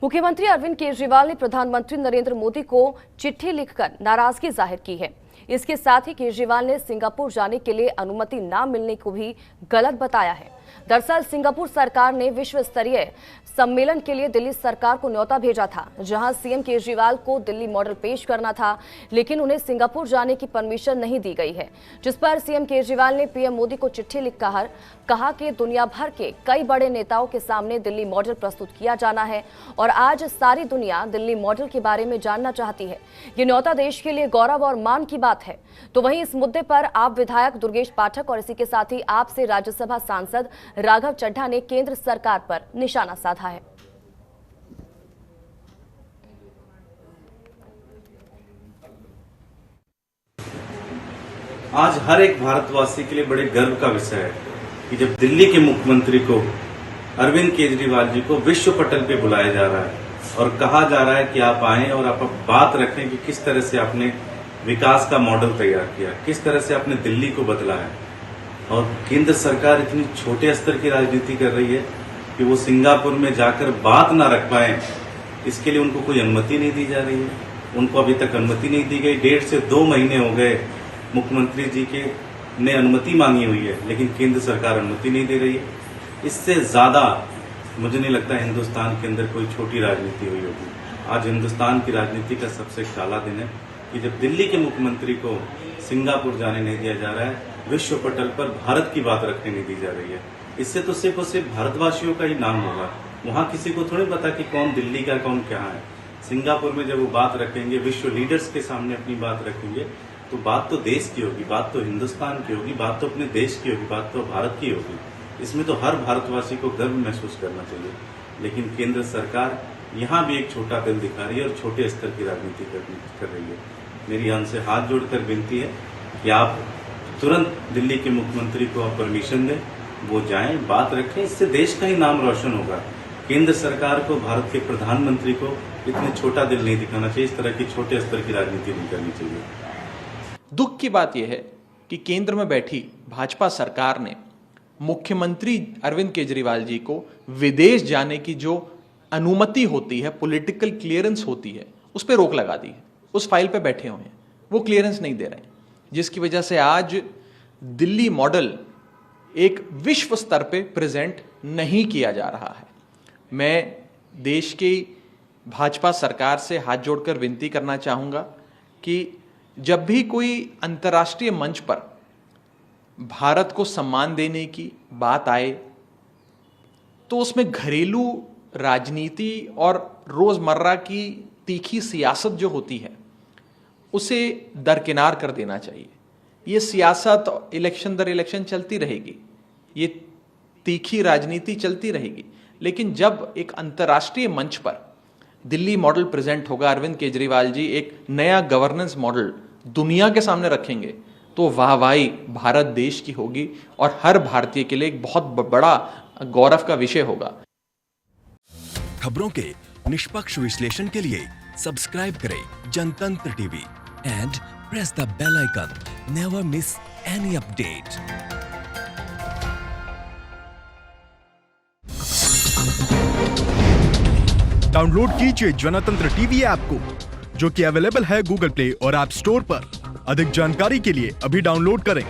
मुख्यमंत्री अरविंद केजरीवाल ने प्रधानमंत्री नरेंद्र मोदी को चिट्ठी लिखकर नाराजगी जाहिर की है। इसके साथ ही केजरीवाल ने सिंगापुर जाने के लिए अनुमति न मिलने को भी गलत बताया है। दरअसल सिंगापुर सरकार ने विश्व स्तरीय सम्मेलन के लिए दिल्ली सरकार को न्योता भेजा था, जहां सीएम केजरीवाल को दिल्ली मॉडल पेश करना था, लेकिन उन्हें सिंगापुर जाने की परमिशन नहीं दी गई है, जिस पर सीएम केजरीवाल ने पीएम मोदी को चिट्ठी लिखकर कहा कि दुनिया भर के कई बड़े नेताओं के सामने दिल्ली मॉडल प्रस्तुत किया जाना है और आज सारी दुनिया दिल्ली मॉडल के बारे में जानना चाहती है। ये न्योता देश के लिए गौरव और मान की बात है। तो वहीं इस मुद्दे पर आप विधायक दुर्गेश पाठक और इसी के साथ ही आप से राज्यसभा सांसद राघव चड्ढा ने केंद्र सरकार पर निशाना साधा है। आज हर एक भारतवासी के लिए बड़े गर्व का विषय है कि जब दिल्ली के मुख्यमंत्री को अरविंद केजरीवाल जी को विश्व पटल पे बुलाया जा रहा है और कहा जा रहा है कि आप आएं और आप बात रखें कि किस तरह से आपने विकास का मॉडल तैयार किया, किस तरह से आपने दिल्ली को बदला है। और केंद्र सरकार इतनी छोटे स्तर की राजनीति कर रही है कि वो सिंगापुर में जाकर बात ना रख पाए, इसके लिए उनको कोई अनुमति नहीं दी जा रही है। उनको अभी तक अनुमति नहीं दी गई। 1.5 से 2 महीने हो गए मुख्यमंत्री जी के ने अनुमति मांगी हुई है, लेकिन केंद्र सरकार अनुमति नहीं दे रही है। इससे ज्यादा मुझे नहीं लगता हिंदुस्तान के अंदर कोई छोटी राजनीति हुई होगी। आज हिंदुस्तान की राजनीति का सबसे काला दिन है कि जब दिल्ली के मुख्यमंत्री को सिंगापुर जाने नहीं दिया जा रहा है, विश्व पटल पर भारत की बात रखने नहीं दी जा रही है। इससे तो सिर्फ और सिर्फ भारतवासियों का ही नाम होगा। वहां किसी को थोड़ी पता कि कौन दिल्ली का कौन क्या है। सिंगापुर में जब वो बात रखेंगे, विश्व लीडर्स के सामने अपनी बात रखेंगे, तो बात तो देश की होगी, बात तो हिंदुस्तान की होगी, बात तो अपने देश की होगी, बात तो भारत की होगी। इसमें तो हर भारतवासी को गर्व महसूस करना चाहिए। लेकिन केंद्र सरकार यहाँ भी एक छोटा दिल दिखा रही है और छोटे स्तर की राजनीति कर रही है। मेरी यहाँ से हाथ जोड़कर विनती है कि आप तुरंत दिल्ली के मुख्यमंत्री को आप परमिशन दें, वो जाएं, बात रखें। इससे देश का ही नाम रोशन होगा। केंद्र सरकार को, भारत के प्रधानमंत्री को इतने छोटा दिल नहीं दिखाना चाहिए। इस तरह की छोटे स्तर की राजनीति नहीं करनी चाहिए। दुख की बात यह है कि केंद्र में बैठी भाजपा सरकार ने मुख्यमंत्री अरविंद केजरीवाल जी को विदेश जाने की जो अनुमति होती है, पॉलिटिकल क्लियरेंस होती है, उस पर रोक लगा दी है। उस फाइल पे बैठे हुए हैं, वो क्लियरेंस नहीं दे रहे हैं, जिसकी वजह से आज दिल्ली मॉडल एक विश्व स्तर पे प्रेजेंट नहीं किया जा रहा है। मैं देश की भाजपा सरकार से हाथ जोड़कर विनती करना चाहूँगा कि जब भी कोई अंतर्राष्ट्रीय मंच पर भारत को सम्मान देने की बात आए, तो उसमें घरेलू राजनीति और रोज़मर्रा की तीखी सियासत जो होती है, उसे दरकिनार कर देना चाहिए। ये सियासत इलेक्शन दर इलेक्शन चलती रहेगी, ये तीखी राजनीति चलती रहेगी, लेकिन जब एक अंतर्राष्ट्रीय मंच पर दिल्ली मॉडल प्रेजेंट होगा, अरविंद केजरीवाल जी एक नया गवर्नेंस मॉडल दुनिया के सामने रखेंगे, तो वाहवाही भारत देश की होगी और हर भारतीय के लिए एक बहुत बड़ा गौरव का विषय होगा। खबरों के निष्पक्ष विश्लेषण के लिए सब्सक्राइब करें Jantantra TV and press the bell icon. Never miss any update. Download कीजिए जनतंत्र टीवी ऐप को, जो कि अवेलेबल है गूगल प्ले और ऐप स्टोर पर। अधिक जानकारी के लिए अभी डाउनलोड करें।